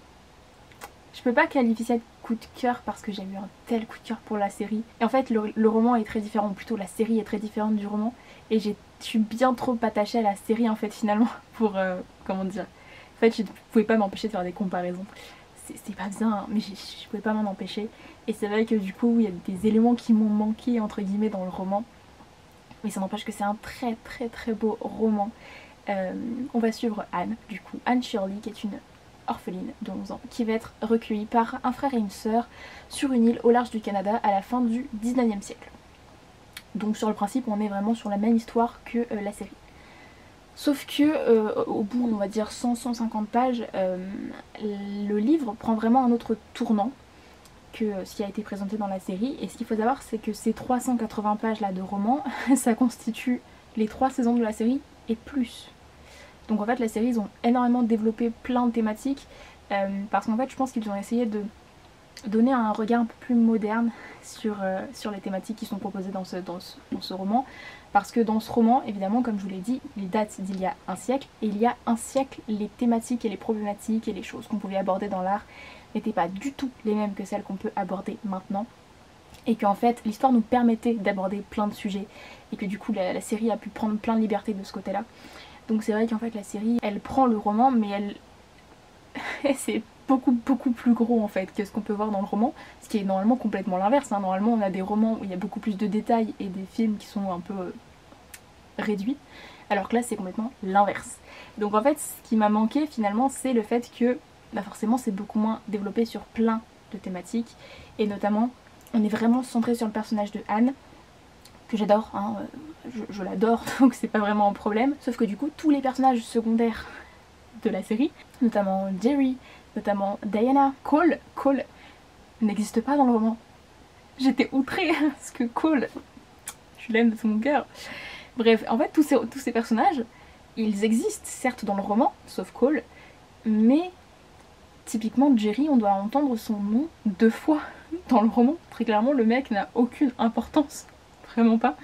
Je peux pas qualifier ça de coup de cœur parce que j'ai eu un tel coup de cœur pour la série. Et en fait le roman est très différent, ou plutôt la série est très différente du roman. Et je suis bien trop attachée à la série en fait finalement pour comment dire. En fait je pouvais pas m'empêcher de faire des comparaisons. C'est pas bien hein, mais je pouvais pas m'en empêcher. Et c'est vrai que du coup il y a des éléments qui m'ont manqué entre guillemets dans le roman. Mais ça n'empêche que c'est un très beau roman. On va suivre Anne du coup. Anne Shirley qui est une orpheline de 11 ans, qui va être recueillie par un frère et une sœur sur une île au large du Canada à la fin du 19e siècle. Donc sur le principe on est vraiment sur la même histoire que la série. Sauf que au bout on va dire 100-150 pages, le livre prend vraiment un autre tournant que ce qui a été présenté dans la série. Et ce qu'il faut savoir c'est que ces 380 pages là de roman, ça constitue les 3 saisons de la série et plus. Donc en fait la série ils ont énormément développé plein de thématiques parce qu'en fait je pense qu'ils ont essayé de donner un regard un peu plus moderne sur les thématiques qui sont proposées dans ce roman. Parce que dans ce roman, évidemment, comme je vous l'ai dit, il date d'il y a un siècle. Et il y a un siècle, les thématiques et les problématiques et les choses qu'on pouvait aborder dans l'art n'étaient pas du tout les mêmes que celles qu'on peut aborder maintenant. Et qu'en fait, l'histoire nous permettait d'aborder plein de sujets. Et que du coup, la série a pu prendre plein de liberté de ce côté-là. Donc c'est vrai qu'en fait la série elle prend le roman mais c'est beaucoup plus gros en fait que ce qu'on peut voir dans le roman, ce qui est normalement complètement l'inverse, hein. Normalement on a des romans où il y a beaucoup plus de détails et des films qui sont un peu réduits, alors que là c'est complètement l'inverse. Donc en fait ce qui m'a manqué finalement c'est le fait que forcément c'est beaucoup moins développé sur plein de thématiques et notamment on est vraiment centré sur le personnage de Anne, que j'adore, hein, je l'adore donc c'est pas vraiment un problème, sauf que du coup tous les personnages secondaires de la série, notamment Jerry, notamment Diana. Cole n'existe pas dans le roman. J'étais outrée parce que Cole, je l'aime de tout mon cœur. Bref, en fait tous ces personnages, ils existent certes dans le roman, sauf Cole, mais typiquement Jerry, on doit entendre son nom 2 fois dans le roman. Très clairement, le mec n'a aucune importance, vraiment pas.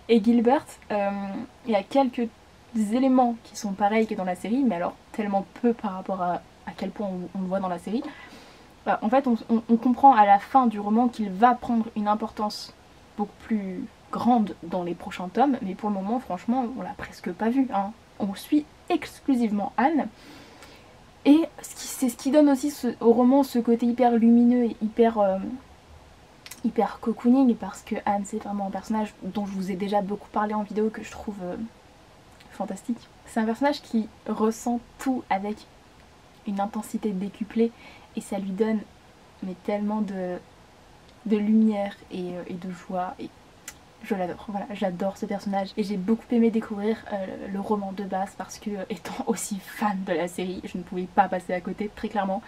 Et Gilbert, il y a quelques éléments qui sont pareils que dans la série, mais alors tellement peu par rapport à quel point on le voit dans la série. En fait, on comprend à la fin du roman qu'il va prendre une importance beaucoup plus grande dans les prochains tomes, mais pour le moment, franchement, on l'a presque pas vu, hein. On suit exclusivement Anne, et c'est ce qui donne aussi au roman ce côté hyper lumineux et hyper cocooning, parce que Anne, c'est vraiment un personnage dont je vous ai déjà beaucoup parlé en vidéo, que je trouve fantastique. C'est un personnage qui ressent tout avec une intensité décuplée, et ça lui donne mais tellement de lumière et de joie, et je l'adore. Voilà, j'adore ce personnage, et j'ai beaucoup aimé découvrir le roman de base, parce que étant aussi fan de la série, je ne pouvais pas passer à côté, très clairement.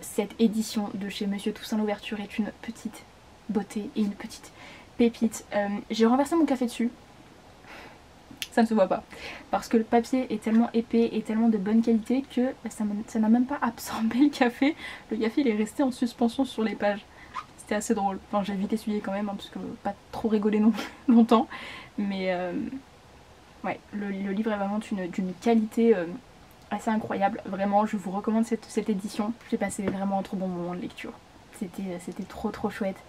Cette édition de chez Monsieur Toussaint Louverture est une petite beauté et une petite pépite. J'ai renversé mon café dessus, ça ne se voit pas, parce que le papier est tellement épais et tellement de bonne qualité que ça n'a même pas absorbé le café. Le café il est resté en suspension sur les pages. C'était assez drôle. Enfin, j'ai vite essuyé quand même, hein, parce que pas trop rigoler non longtemps. Mais ouais, le livre est vraiment d'une qualité assez incroyable. Vraiment, je vous recommande cette édition. J'ai passé vraiment un trop bon moment de lecture. C'était trop chouette.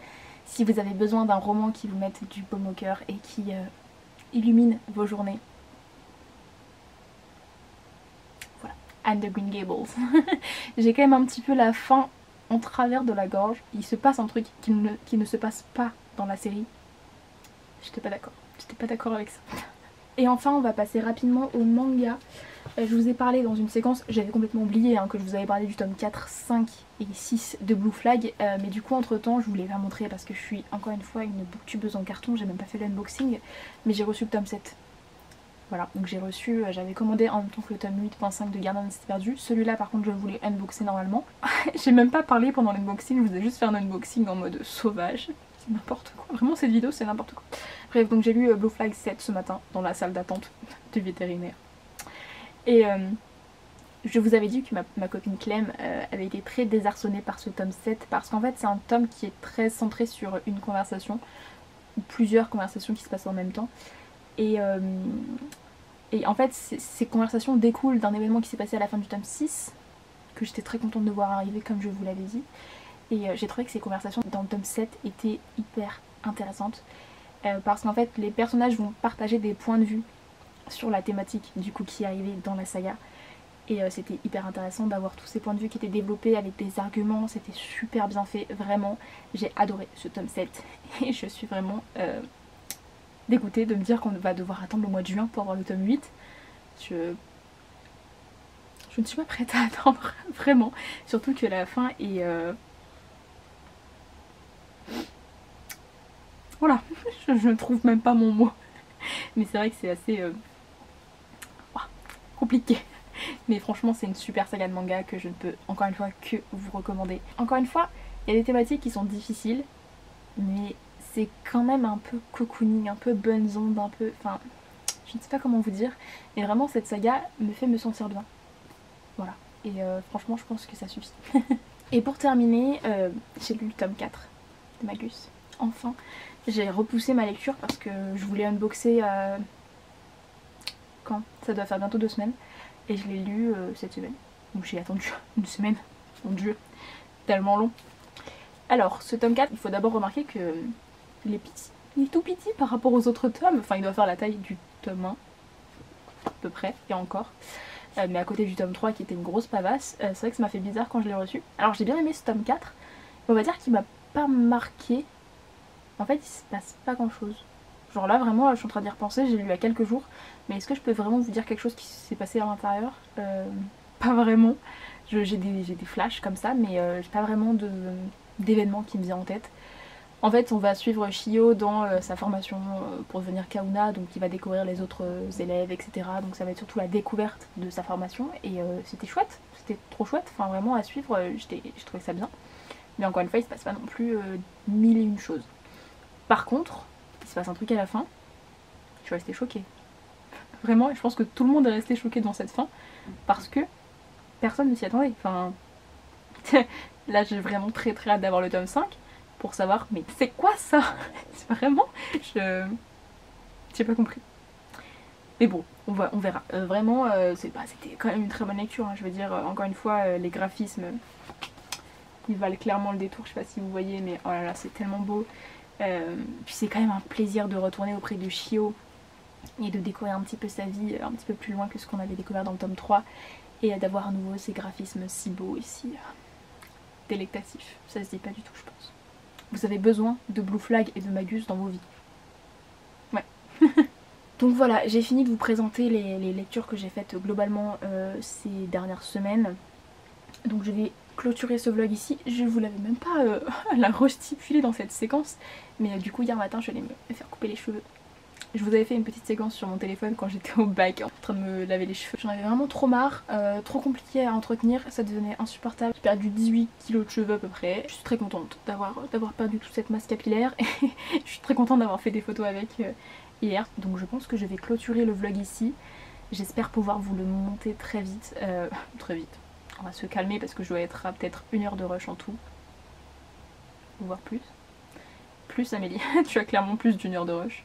Si vous avez besoin d'un roman qui vous mette du baume au cœur et qui illumine vos journées, voilà, Anne de Green Gables. J'ai quand même un petit peu la faim en travers de la gorge. Il se passe un truc qui ne se passe pas dans la série. J'étais pas d'accord avec ça. Et enfin, on va passer rapidement au manga. Je vous ai parlé dans une séquence, j'avais complètement oublié que je vous avais parlé du tome 4, 5 et 6 de Blue Flag, mais du coup entre temps je vous l'ai pas montré parce que je suis encore une fois une booktubeuse en carton, j'ai même pas fait l'unboxing, mais j'ai reçu le tome 7. Voilà, donc j'ai reçu, j'avais commandé en même temps que le tome 8.5 de Gardien des Cités Perdues. Celui-là par contre je voulais unboxer normalement. J'ai même pas parlé pendant l'unboxing, je vous ai juste fait un unboxing en mode sauvage. C'est n'importe quoi, vraiment cette vidéo c'est n'importe quoi. Bref, donc j'ai lu Blue Flag 7 ce matin dans la salle d'attente du vétérinaire. Et je vous avais dit que ma copine Clem avait été très désarçonnée par ce tome 7, parce qu'en fait c'est un tome qui est très centré sur une conversation, ou plusieurs conversations qui se passent en même temps. Et en fait ces conversations découlent d'un événement qui s'est passé à la fin du tome 6, que j'étais très contente de voir arriver comme je vous l'avais dit. Et j'ai trouvé que ces conversations dans le tome 7 étaient hyper intéressantes, parce qu'en fait les personnages vont partager des points de vue sur la thématique du coup qui arrivait dans la saga, et c'était hyper intéressant d'avoir tous ces points de vue qui étaient développés avec des arguments. C'était super bien fait, vraiment j'ai adoré ce tome 7 et je suis vraiment dégoûtée de me dire qu'on va devoir attendre le mois de juin pour avoir le tome 8. Je ne suis pas prête à attendre, vraiment, surtout que la fin est voilà, je ne trouve même pas mon mot, mais c'est vrai que c'est assez compliqué. Mais franchement c'est une super saga de manga que je ne peux encore une fois que vous recommander. Encore une fois, il y a des thématiques qui sont difficiles, mais c'est quand même un peu cocooning, un peu bonnes ondes, un peu... Enfin, je ne sais pas comment vous dire, mais vraiment cette saga me fait me sentir bien. Voilà, et franchement je pense que ça suffit. Et pour terminer, j'ai lu le tome 4 de Magus. Enfin, j'ai repoussé ma lecture parce que je voulais unboxer... quand ça doit faire bientôt 2 semaines. Et je l'ai lu cette semaine. Donc j'ai attendu une semaine. Mon dieu, tellement long. Alors, ce tome 4, il faut d'abord remarquer que il est petit. Il est tout petit par rapport aux autres tomes. Enfin, il doit faire la taille du tome 1, à peu près, et encore. Mais à côté du tome 3 qui était une grosse pavasse, c'est vrai que ça m'a fait bizarre quand je l'ai reçu. Alors j'ai bien aimé ce tome 4, mais on va dire qu'il m'a pas marqué. En fait, il se passe pas grand chose. Genre là vraiment je suis en train d'y repenser, j'ai lu il y a quelques jours, mais est-ce que je peux vraiment vous dire quelque chose qui s'est passé à l'intérieur? Pas vraiment. J'ai des flashs comme ça, mais j'ai pas vraiment d'événements qui me viennent en tête. En fait, on va suivre Shio dans sa formation pour devenir Kauna, donc il va découvrir les autres élèves, etc. Donc ça va être surtout la découverte de sa formation, et c'était chouette, c'était trop chouette, enfin vraiment à suivre, je trouvais ça bien. Mais encore une fois, il se passe pas non plus mille et une choses. Par contre, il se passe un truc à la fin, je suis restée choquée. Vraiment, je pense que tout le monde est resté choqué devant cette fin, parce que personne ne s'y attendait. Enfin, là j'ai vraiment très hâte d'avoir le tome 5, pour savoir, mais c'est quoi ça? C'est vraiment, j'ai pas compris. Mais bon, on verra. Vraiment, c'était quand même une très bonne lecture, hein. Je veux dire, encore une fois, les graphismes, ils valent clairement le détour, je sais pas si vous voyez, mais oh là là, c'est tellement beau. Puis c'est quand même un plaisir de retourner auprès de Shio et de découvrir un petit peu sa vie, un petit peu plus loin que ce qu'on avait découvert dans le tome 3, et d'avoir à nouveau ces graphismes si beaux et si délectatifs. Ça se dit pas du tout, je pense. Vous avez besoin de Blue Flag et de Magus dans vos vies. Ouais. Donc voilà, j'ai fini de vous présenter les lectures que j'ai faites globalement ces dernières semaines. Donc je vais clôturer ce vlog ici. Je vous l'avais même pas la restipulé dans cette séquence, mais du coup hier matin je allais me faire couper les cheveux. Je vous avais fait une petite séquence sur mon téléphone quand j'étais au bac en train de me laver les cheveux. J'en avais vraiment trop marre, trop compliqué à entretenir, ça devenait insupportable. J'ai perdu 18 kilos de cheveux à peu près. Je suis très contente d'avoir perdu toute cette masse capillaire et je suis très contente d'avoir fait des photos avec hier. Donc je pense que je vais clôturer le vlog ici. J'espère pouvoir vous le monter très vite. Très vite. On va se calmer parce que je dois être à peut-être 1 heure de rush en tout. Voire plus. Plus Amélie, tu as clairement plus d'1 heure de rush.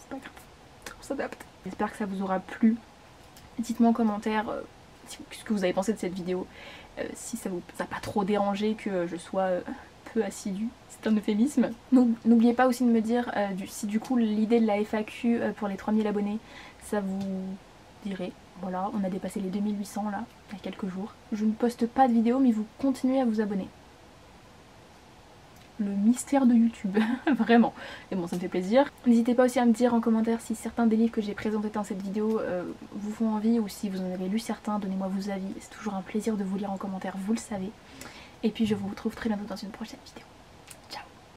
Pas grave, on s'adapte. J'espère que ça vous aura plu. Dites-moi en commentaire ce que vous avez pensé de cette vidéo. Si ça vous a pas trop dérangé que je sois peu assidue, c'est un euphémisme. N'oubliez pas aussi de me dire si du coup l'idée de la FAQ pour les 3000 abonnés, ça vous dirait. Voilà, on a dépassé les 2800 là, il y a quelques jours. Je ne poste pas de vidéos mais vous continuez à vous abonner. Le mystère de YouTube, vraiment. Et bon, ça me fait plaisir. N'hésitez pas aussi à me dire en commentaire si certains des livres que j'ai présentés dans cette vidéo vous font envie, ou si vous en avez lu certains, donnez-moi vos avis. C'est toujours un plaisir de vous lire en commentaire, vous le savez. Et puis je vous retrouve très bientôt dans une prochaine vidéo.